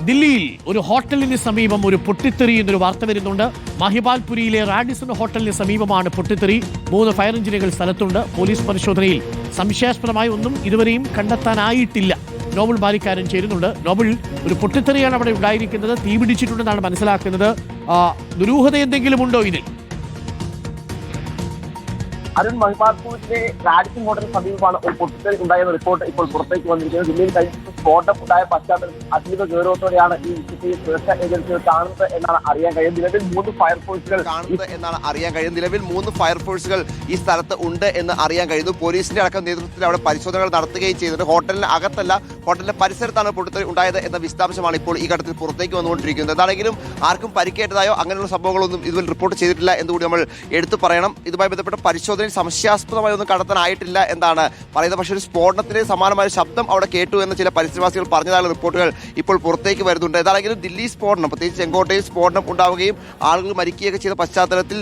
ദില്ലിയിൽ ഒരു ഹോട്ടലിന് സമീപം ഒരു പൊട്ടിത്തെറി എന്നൊരു വാർത്ത വരുന്നുണ്ട്. മഹിപാൽപുരിയിലെ റാഡിസൺ ഹോട്ടലിന് സമീപമാണ് പൊട്ടിത്തെറി. 3 ഫയർ എഞ്ചിനുകൾ സ്ഥലത്തുണ്ട്. പോലീസ് പരിശോധനയിൽ സംശയാസ്പദമായി ഒന്നും ഇതുവരെയും കണ്ടെത്താനായിട്ടില്ല. നോബൽ ബാലിക്കാരൻ ചേരുന്നുണ്ട്. നോബൽ, ഒരു പൊട്ടിത്തെറിയാണ് അവിടെ ഉണ്ടായിരിക്കുന്നത്. തീപിടിച്ചിട്ടുണ്ടെന്നാണ് മനസ്സിലാക്കുന്നത്. ദുരൂഹത എന്തെങ്കിലും ഉണ്ടോ ഇതിൽ? അരുൺ, മഹിപാൽപൂരിലെ റാഡിസൺ ഹോട്ടലിന് സമീപമാണ് ഒരു പൊട്ടിത്തെറി ഉണ്ടായെന്ന റിപ്പോർട്ട് ഇപ്പോൾ പുറത്തേക്ക് വന്നിരിക്കുന്നത്. ജില്ലയിൽ കഴിഞ്ഞ സ്ഫോടനം ഉണ്ടായ പശ്ചാത്തലത്തിൽ അതീവ ഗൗരവത്തോടെയാണ് ഈ വിഷയത്തിൽ സുരക്ഷാ ഏജൻസികൾ കാണുന്നത് എന്നാണ് അറിയാൻ കഴിയുന്നത്. നിലവിൽ 3 ഫയർഫോഴ്സുകൾ ഈ സ്ഥലത്ത് ഉണ്ട് എന്ന് അറിയാൻ കഴിയുന്നു. പോലീസിന്റെ അടക്കം നേതൃത്വത്തിൽ അവിടെ പരിശോധനകൾ നടത്തുകയും ചെയ്തിട്ടുണ്ട്. ഹോട്ടലിന് അകത്തല്ല, ഹോട്ടലിന്റെ പരിസരത്താണ് പൊട്ടിത്തെറി ഉണ്ടായത് എന്ന വിശദാംശമാണ് ഇപ്പോൾ ഈ ഘട്ടത്തിൽ പുറത്തേക്ക് വന്നുകൊണ്ടിരിക്കുന്നത്. എന്താണെങ്കിലും ആർക്കും പരിക്കേറ്റതായോ അങ്ങനെയുള്ള സംഭവങ്ങളൊന്നും ഇതുവരെ റിപ്പോർട്ട് ചെയ്തിട്ടില്ല എന്നുകൂടി നമ്മൾ എടുത്തു പറയണം. ഇതുമായി ബന്ധപ്പെട്ട പരിശോധന സംശയാസ്പദമായി ഒന്നും കണ്ടെത്താനായിട്ടില്ല എന്നാണ് പറയുന്നത്. പക്ഷേ ഒരു സ്ഫോടനത്തിന് സമാനമായ ശബ്ദം അവിടെ കേട്ടു എന്ന് ചില പരിസരവാസികൾ പറഞ്ഞതായുള്ള റിപ്പോർട്ടുകൾ ഇപ്പോൾ പുറത്തേക്ക് വരുന്നുണ്ട്. ഏതാണെങ്കിലും ദില്ലി സ്ഫോടനം, പ്രത്യേകിച്ച് ചെങ്കോട്ടയിൽ സ്ഫോടനം ഉണ്ടാവുകയും ആളുകൾ മരിക്കുകയൊക്കെ ചെയ്ത പശ്ചാത്തലത്തിൽ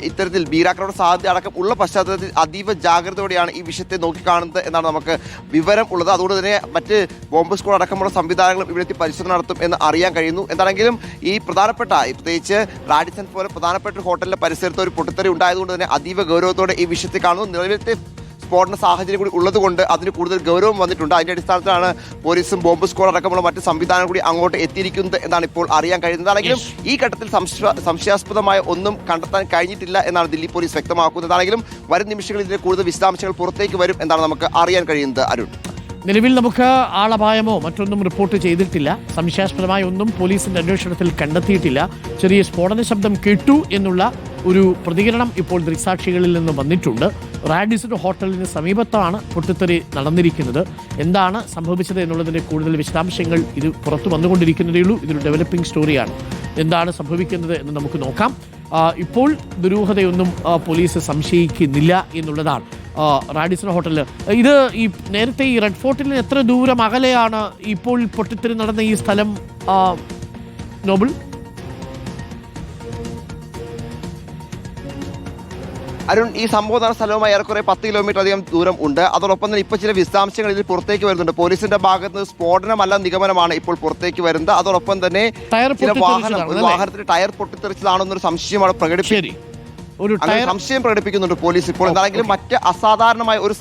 ഇത്തരത്തിൽ ഭീകരാക്രമണ സാധ്യത അടക്കം ഉള്ള പശ്ചാത്തലത്തിൽ അതീവ ജാഗ്രതയോടെയാണ് ഈ വിഷയത്തെ നോക്കിക്കാണുന്നത് എന്നാണ് നമുക്ക് വിവരം ഉള്ളത്. അതുകൊണ്ട് തന്നെ മറ്റ് ബോംബ് സ്ക്വാഡ് അടക്കമുള്ള സംവിധാനങ്ങളും ഇവിടെത്തി പരിശോധന നടത്തും എന്ന് അറിയാൻ കഴിയുന്നു. എന്താണെങ്കിലും ഈ പ്രത്യേകിച്ച് റാഡിസൺ പോലെ പ്രധാനപ്പെട്ട ഹോട്ടലിന്റെ പരിസരത്ത് ഒരു പൊട്ടിത്തെറി ഉണ്ടായതുകൊണ്ട് തന്നെ അതീവ ഗൗരവത്തോടെ ഈ വിഷയത്തെ കാണുന്നു. നിലവിലത്തെ സ്ഫോടന സാഹചര്യം കൂടി ഉള്ളതുകൊണ്ട് അതിന് കൂടുതൽ ഗൗരവം വന്നിട്ടുണ്ട്. അതിന്റെ അടിസ്ഥാനത്തിലാണ് പോലീസും ബോംബ് സ്ക്വാഡ് അടക്കമുള്ള മറ്റ് സംവിധാനം കൂടി അങ്ങോട്ട് എത്തിയിരിക്കുന്നത് എന്നാണ് ഇപ്പോൾ അറിയാൻ കഴിയുന്നത്. ആണെങ്കിലും ഈ ഘട്ടത്തിൽ സംശയാസ്പദമായ ഒന്നും കണ്ടെത്താൻ കഴിഞ്ഞിട്ടില്ല എന്നാണ് ദില്ലി പോലീസ് വ്യക്തമാക്കുന്നത്. ആണെങ്കിലും വരും നിമിഷങ്ങളിൽ ഇതിന്റെ കൂടുതൽ വിശദാംശങ്ങൾ പുറത്തേക്ക് വരും എന്നാണ് നമുക്ക് അറിയാൻ കഴിയുന്നത്. അരുൺ, നിലവിൽ നമുക്ക് ആളപായമോ മറ്റൊന്നും റിപ്പോർട്ട് ചെയ്തിട്ടില്ല. സംശയാസ്പദമായ ഒന്നും പോലീസിന്റെ അന്വേഷണത്തിൽ കണ്ടെത്തിയിട്ടില്ല. ചെറിയ സ്ഫോടന ശബ്ദം കേട്ടു എന്നുള്ള ഒരു പ്രതികരണം ഇപ്പോൾ ദൃക്സാക്ഷികളിൽ നിന്ന് വന്നിട്ടുണ്ട്. റാഡിസൺ ഹോട്ടലിന് സമീപത്താണ് പൊട്ടിത്തെറി നടന്നിരിക്കുന്നത്. എന്താണ് സംഭവിച്ചത് എന്നുള്ളതിൻ്റെ കൂടുതൽ വിശദാംശങ്ങൾ ഇത് പുറത്തു വന്നുകൊണ്ടിരിക്കുന്നതേ ഉള്ളൂ. ഇതൊരു ഡെവലപ്പിംഗ് സ്റ്റോറിയാണ്. എന്താണ് സംഭവിക്കുന്നത് എന്ന് നമുക്ക് നോക്കാം. ഇപ്പോൾ ദുരൂഹതയൊന്നും പോലീസ് സംശയിക്കുന്നില്ല എന്നുള്ളതാണ്. റാഡിസൺ ഹോട്ടലിൽ ഇത് ഈ നേരത്തെ ഈ റെഡ് ഫോർട്ടിൽ നിന്ന് എത്ര ദൂരം അകലെയാണ് ഇപ്പോൾ പൊട്ടിത്തെറി നടന്ന ഈ സ്ഥലം, നോബൽ? അരുൺ, ഈ സംഭവ നടന്ന സ്ഥലവുമായി ഏറെക്കുറെ 10 കിലോമീറ്റർ അധികം ദൂരം ഉണ്ട്. അതോടൊപ്പം തന്നെ ഇപ്പോൾ ചില വിശദാംശങ്ങൾ ഇതിൽ പുറത്തേക്ക് വരുന്നുണ്ട്. പോലീസിന്റെ ഭാഗത്ത് നിന്ന് സ്ഫോടനമല്ല നിഗമനമാണ് ഇപ്പോൾ പുറത്തേക്ക് വരുന്നത്. അതോടൊപ്പം തന്നെ വാഹനത്തിന് ടയർ പൊട്ടിത്തെറിച്ചതാണെന്നൊരു സംശയം അവിടെ സംശയം പ്രകടിപ്പിക്കുന്നുണ്ട് പോലീസ് ഇപ്പോൾ. എന്താണെങ്കിലും മറ്റ് അസാധാരണമായ ഒരു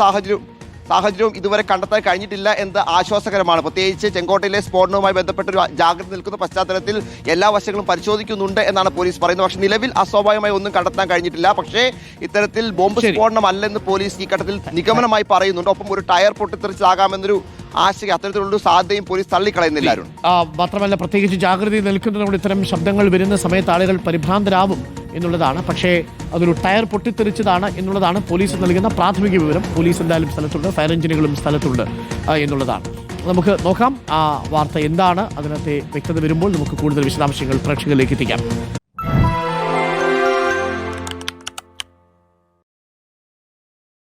സാഹചര്യവും ഇതുവരെ കണ്ടെത്താൻ കഴിഞ്ഞിട്ടില്ല എന്നത് ആശ്വാസകരമാണ്. പ്രത്യേകിച്ച് ചെങ്കോട്ടയിലെ സ്ഫോടനവുമായി ബന്ധപ്പെട്ട ഒരു ജാഗ്രത നിൽക്കുന്ന പശ്ചാത്തലത്തിൽ എല്ലാ വശങ്ങളും പരിശോധിക്കുന്നുണ്ട് എന്നാണ് പോലീസ് പറയുന്നത്. പക്ഷേ നിലവിൽ അസ്വാഭാവികമായി ഒന്നും കണ്ടെത്താൻ കഴിഞ്ഞിട്ടില്ല. പക്ഷേ ഇത്തരത്തിൽ ബോംബ് സ്ഫോടനം അല്ലെന്ന് പോലീസ് ഈ ഘട്ടത്തിൽ നിഗമനമായി പറയുന്നുണ്ട്. ഒപ്പം ഒരു ടയർ പൊട്ടിത്തെറിച്ചാകാമെന്നൊരു ആശങ്ക, അത്തരത്തിലുള്ള സാധ്യതയും പോലീസ് തള്ളിക്കളയുന്നില്ല. മാത്രമല്ല, പ്രത്യേകിച്ച് ജാഗ്രത നിൽക്കുന്നതുകൊണ്ട് ഇത്തരം ശബ്ദങ്ങൾ വരുന്ന സമയത്ത് ആളുകൾ പരിഭ്രാന്തരാവും എന്നുള്ളതാണ്. പക്ഷേ അതൊരു ടയർ പൊട്ടിത്തെറിച്ചതാണ് എന്നുള്ളതാണ് പോലീസ് നൽകുന്ന പ്രാഥമിക വിവരം. പോലീസ് എന്തായാലും സ്ഥലത്തുണ്ട്, ഫയർ എഞ്ചിനുകളും സ്ഥലത്തുണ്ട് എന്നുള്ളതാണ്. നമുക്ക് നോക്കാം ആ വാർത്ത എന്താണ്. അതിനകത്തെ വ്യക്തത വരുമ്പോൾ നമുക്ക് കൂടുതൽ വിശദാംശങ്ങൾ പ്രേക്ഷകരിലേക്ക് എത്തിക്കാം.